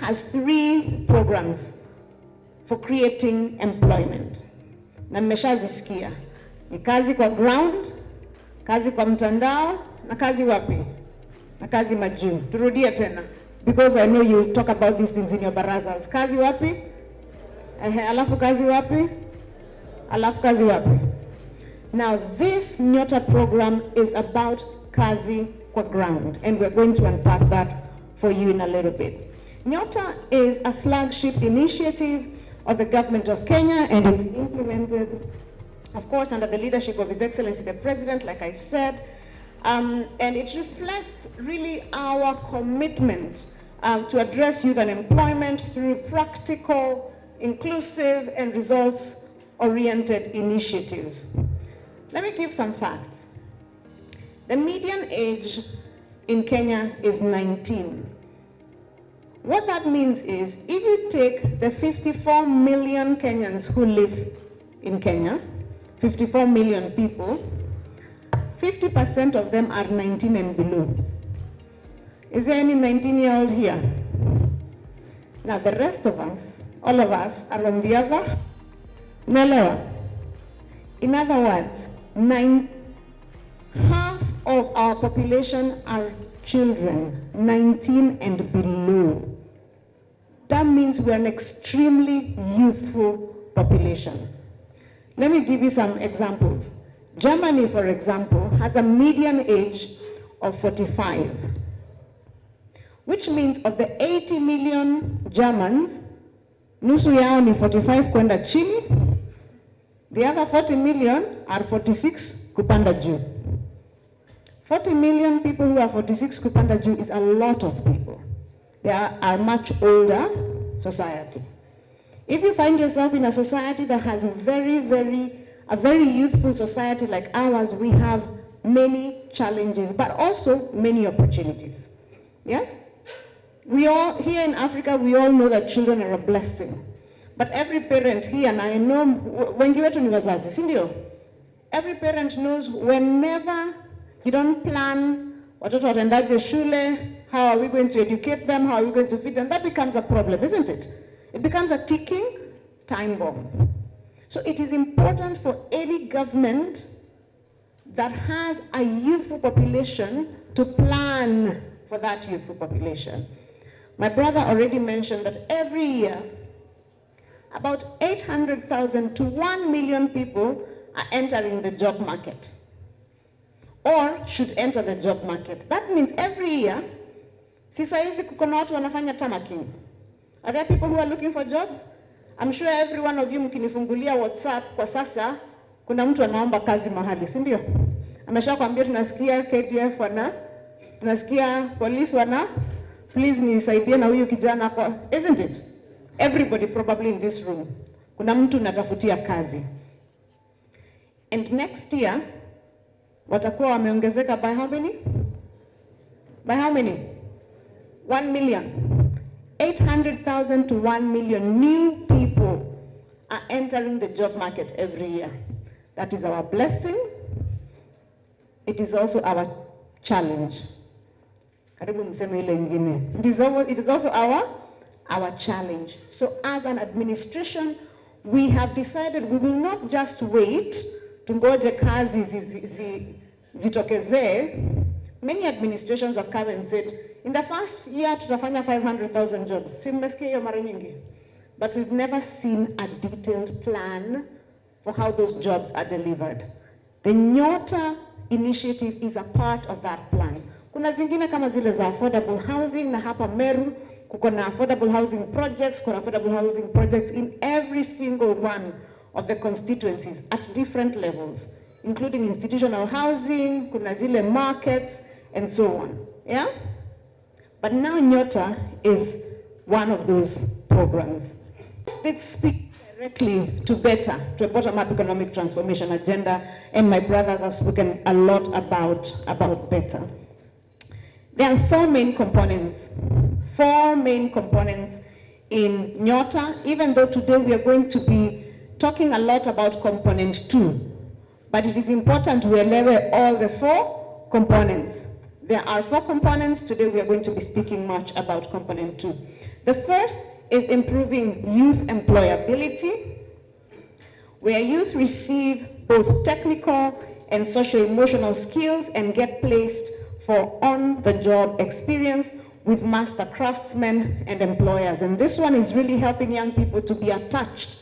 has 3 programs for creating employment. Na mmeshazisikia. Ni kazi kwa ground, kazi kwa mtandao, na kazi wapi? Na kazi majuu. Turudie tena. Because I know you talk about these things in your barazas. Kazi wapi? Alafu kazi wapi? Alafu kazi wapi? Now this NYOTA program is about kazi kwa ground, and we're going to unpack that for you in a little bit. NYOTA is a flagship initiative of the government of Kenya, and it's implemented, of course, under the leadership of His Excellency the President, like I said, and it reflects really our commitment to address youth unemployment through practical, inclusive, and results-oriented initiatives. Let me give some facts. The median age in Kenya is 19. What that means is, if you take the 54 million Kenyans who live in Kenya, 54 million people, 50% of them are 19 and below. Is there any 19-year-old here? Now the rest of us, all of us, are on the other. In other words, half of our population are children, 19 and below. That means we're an extremely youthful population. Let me give you some examples. Germany, for example, has a median age of 45, which means of the 80 million Germans, nusu yao ni 45 kwenda chini, the other 40 million are 46 kupanda juu. 40 million people who are 46 kupanda juu is a lot of people. They are a much older society. If you find yourself in a society that has a very youthful society like ours, we have many challenges, but also many opportunities. Yes? We all, here in Africa, we all know that children are a blessing. But every parent here, and I know, wengi wetu ni wazazi, si ndio? Every parent knows whenever you don't plan, watoto wataendaje shule, how are we going to educate them, how are we going to feed them, that becomes a problem, isn't it? It becomes a ticking time bomb. So it is important for any government that has a youthful population to plan for that youthful population. My brother already mentioned that every year, about 800,000 to 1 million people are entering the job market, or should enter the job market. That means every year, sisa hizi kukona watu wanafanya tamaking. Are there people who are looking for jobs? I'm sure every one of you mkinifungulia WhatsApp kwa sasa, kuna mtu anaomba kazi mahali, si ndio? Amesha kuambia tunasikia KDF tunasikia police please nisaidie na huyu kijana kwa, isn't it? Everybody probably in this room, kuna mtu natafutia kazi. And next year, watakuwa wameongezeka by how many? By how many? 1 million. 800,000 to 1 million new people are entering the job market every year. That is our blessing. It is also our challenge. Karibu mseme ile ingine. It is also our challenge. So as an administration, we have decided we will not just wait to ngoje kazi zitokezee. Many administrations have come and said, in the first year tutafanya 500,000 jobs. Simmesikia hiyo mara nyingi. But we've never seen a detailed plan for how those jobs are delivered. The NYOTA initiative is a part of that plan. Kuna zingine kama zile za affordable housing, na hapa Meru kuko na affordable housing projects, kuna affordable housing projects in every single one of the constituencies at different levels, including institutional housing, kuna zile markets, and so on. Yeah? But now NYOTA is one of those programs. It speaks directly to BETTER, to a bottom-up economic transformation agenda, and my brothers have spoken a lot about BETTER. There are 4 main components. 4 main components in NYOTA, even though today we are going to be talking a lot about component 2. But it is important we level all the 4 components. There are 4 components. Today we are going to be speaking much about component 2. The first is improving youth employability, where youth receive both technical and socio-emotional skills and get placed for on-the-job experience with master craftsmen and employers. And this one is really helping young people to be attached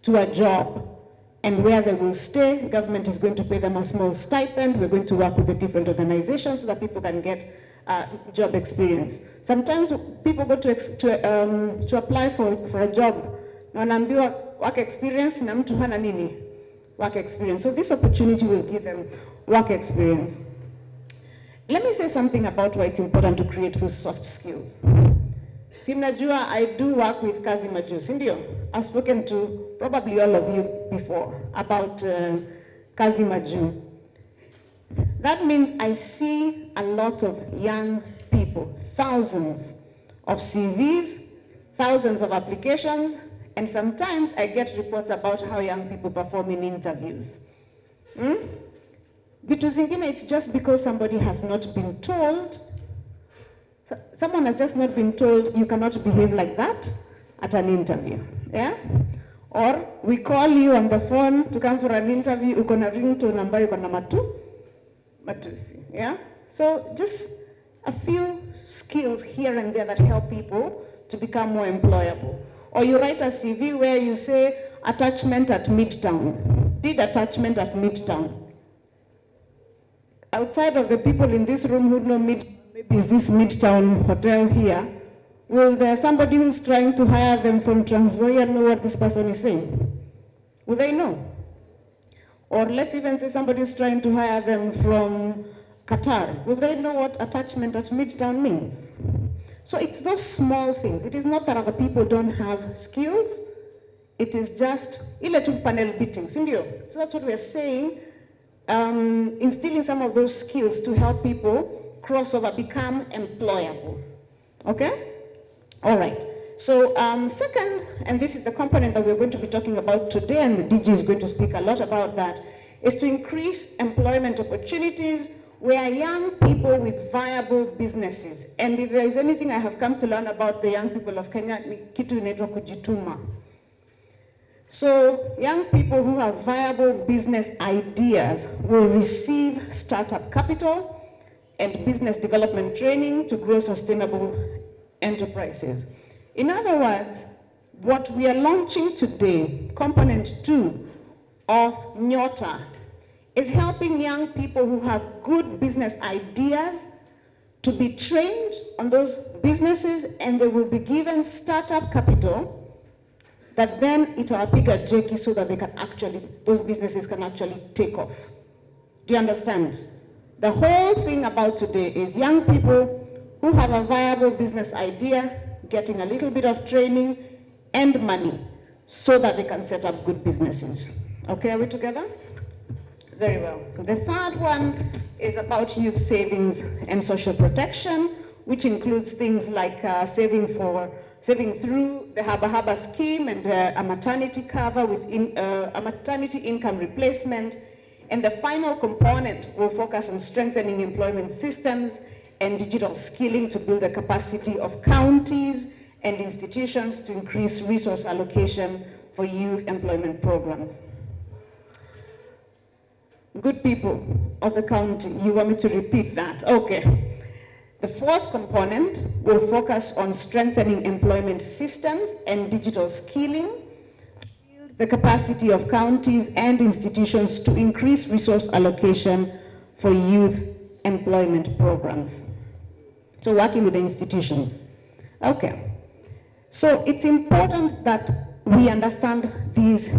to a job, and where they will stay. Government is going to pay them a small stipend. We're going to work with the different organizations so that people can get job experience. Sometimes people go to apply for a job, na wanaambiwa work experience na mtu hana nini? Work experience. So this opportunity will give them work experience. Let me say something about why it's important to create those soft skills. Si mnajua, I do work with Kazi Maju, si ndio? I've spoken to probably all of you before about Kazi Maju. That means I see a lot of young people, thousands of CVs, thousands of applications, and sometimes I get reports about how young people perform in interviews. Vitu zingine, it's just because somebody has not been told. Someone has just not been told you cannot behave like that at an interview, yeah? Or we call you on the phone to come for an interview, uko na ringtone ambayo uko na matusi, yeah? So just a few skills here and there that help people to become more employable. Or you write a CV where you say attachment at Midtown. Did attachment at Midtown. Outside of the people in this room who know maybe is this Midtown hotel here, will there somebody who's trying to hire them from Trans-Nzoia know what this person is saying? Will they know? Or let's even say somebody is trying to hire them from Qatar. Will they know what attachment at Midtown means? So it's those small things. It is not that other people don't have skills. It is just ile tu panel beatings, ndio? So that's what we're saying. Instilling some of those skills to help people crossover, become employable. Okay? All right. So second, and this is the component that we're going to be talking about today, and the DG is going to speak a lot about that, is to increase employment opportunities where young people with viable businesses, and if there is anything I have come to learn about the young people of Kenya, ni kitu inaitwa kujituma. So young people who have viable business ideas will receive startup capital and business development training to grow sustainable enterprises. In other words, what we are launching today, component 2 of NYOTA, is helping young people who have good business ideas to be trained on those businesses, and they will be given startup capital that then itawapiga jeki so that they can actually, those businesses can actually take off. Do you understand? The whole thing about today is young people who have a viable business idea getting a little bit of training and money so that they can set up good businesses. Okay, are we together? Very well. The third one is about youth savings and social protection, which includes things like saving through the Haba Haba scheme and a maternity cover with a maternity income replacement. And the final component will focus on strengthening employment systems and digital skilling to build the capacity of counties and institutions to increase resource allocation for youth employment programs. Good people of the county, you want me to repeat that? Okay. The fourth component will focus on strengthening employment systems and digital skilling to build the capacity of counties and institutions to increase resource allocation for youth employment programs. So working with the institutions. Okay. So it's important that we understand these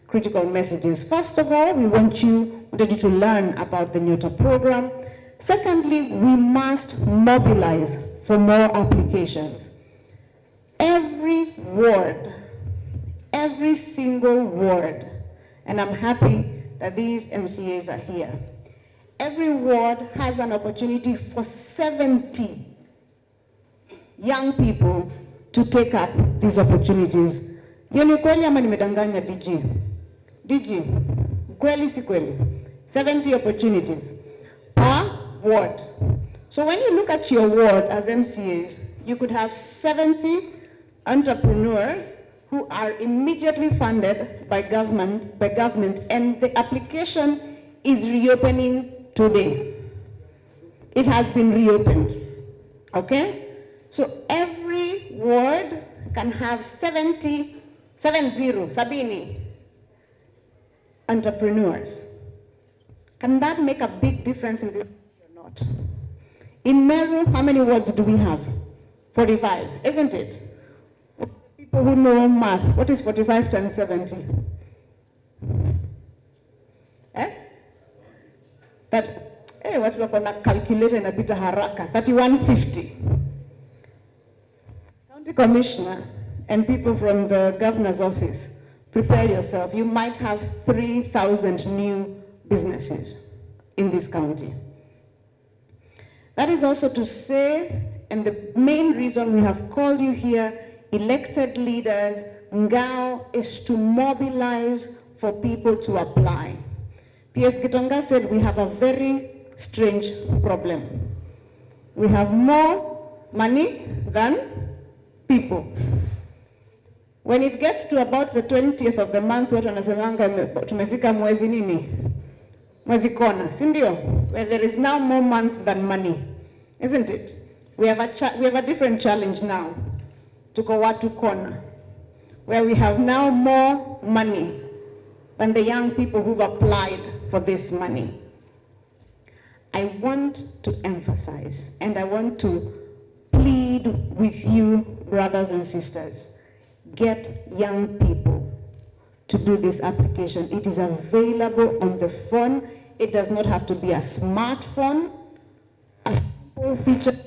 critical messages. First of all, we want you to learn about the NYOTA program. Secondly, we must mobilize for more applications. Every ward, every single ward, and I'm happy that these MCAs are here. Every ward has an opportunity for 70 young people to take up these opportunities. Yoni kweli ama nimedanganya DG? DG, kweli si kweli? 70 opportunities per ward. So when you look at your ward as MCAs, you could have 70 entrepreneurs who are immediately funded by government, and the application is reopening today. It has been reopened, okay? So every ward can have 70 entrepreneurs. Can that make a big difference in this or not? In Meru, how many wards do we have? 45, isn't it? People who know math, what is 45 times 70? What we're going to calculate in a bit of haraka, 3150. County Commissioner and people from the Governor's office, prepare yourself. You might have 3,000 new businesses in this county. That is also to say, and the main reason we have called you here, elected leaders, Ngao, is to mobilize for people to apply. P.S. Gitonga said we have a very strange problem. We have more money than people. When it gets to about the 20th of the month, watu wanasemanga tumefika mwezi nini? Mwezi kona, si ndio? Where there is now more months than money, isn't it? We have a different challenge now. Tuko watu kona, where we have now more money than the young people who've applied for this money. I want to emphasize, and I want to plead with you, brothers and sisters, get young people to do this application. It is available on the phone. It does not have to be a smartphone. A simple feature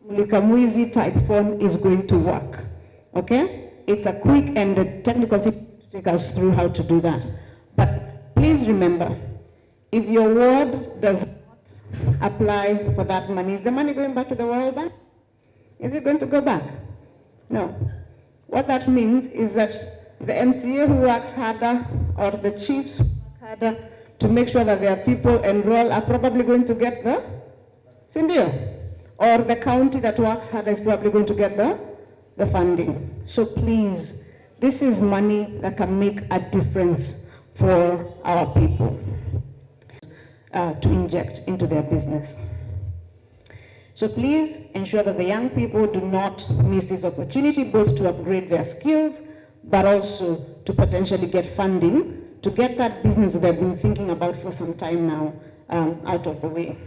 Mulikamwizi type phone is going to work, okay? It's a quick and the technical tip to take us through how to do that. But please remember, if your ward does not apply for that money, is the money going back to the World Bank? Is it going to go back? No. What that means is that the MCA who works harder or the chiefs who work harder to make sure that their people enroll are probably going to get the Sindio. Or the county that works harder is probably going to get the funding. So please, this is money that can make a difference for our people to inject into their business. So please ensure that the young people do not miss this opportunity, both to upgrade their skills, but also to potentially get funding to get that business that they've been thinking about for some time now out of the way.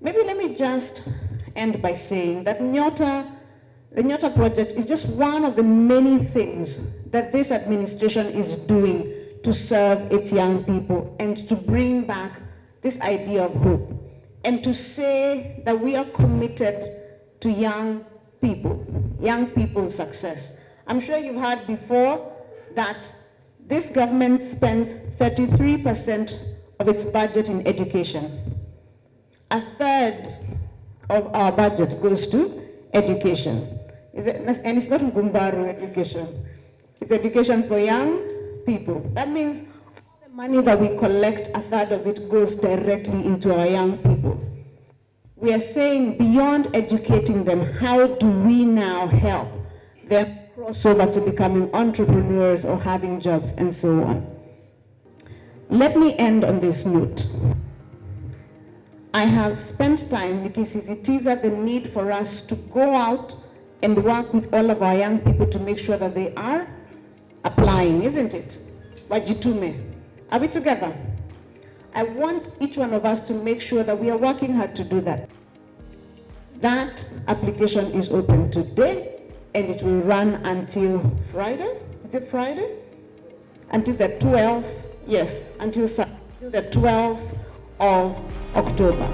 Maybe let me just end by saying that the NYOTA Project is just one of the many things that this administration is doing to serve its young people and to bring back this idea of hope and to say that we are committed to young people's success. I'm sure you've heard before that this government spends 33% of its budget in education. A third of our budget goes to education. And it's not Ngumbaru education. It's education for young people. That means all the money that we collect, a third of it goes directly into our young people. We are saying beyond educating them, how do we now help them cross over to becoming entrepreneurs or having jobs and so on? Let me end on this note. I have spent time nikisisitiza the need for us to go out and work with all of our young people to make sure that they are applying, isn't it? Wajitume. Are we together? I want each one of us to make sure that we are working hard to do that. That application is open today and it will run until Friday. Is it Friday? Until the 12th, yes, until the 12th of October.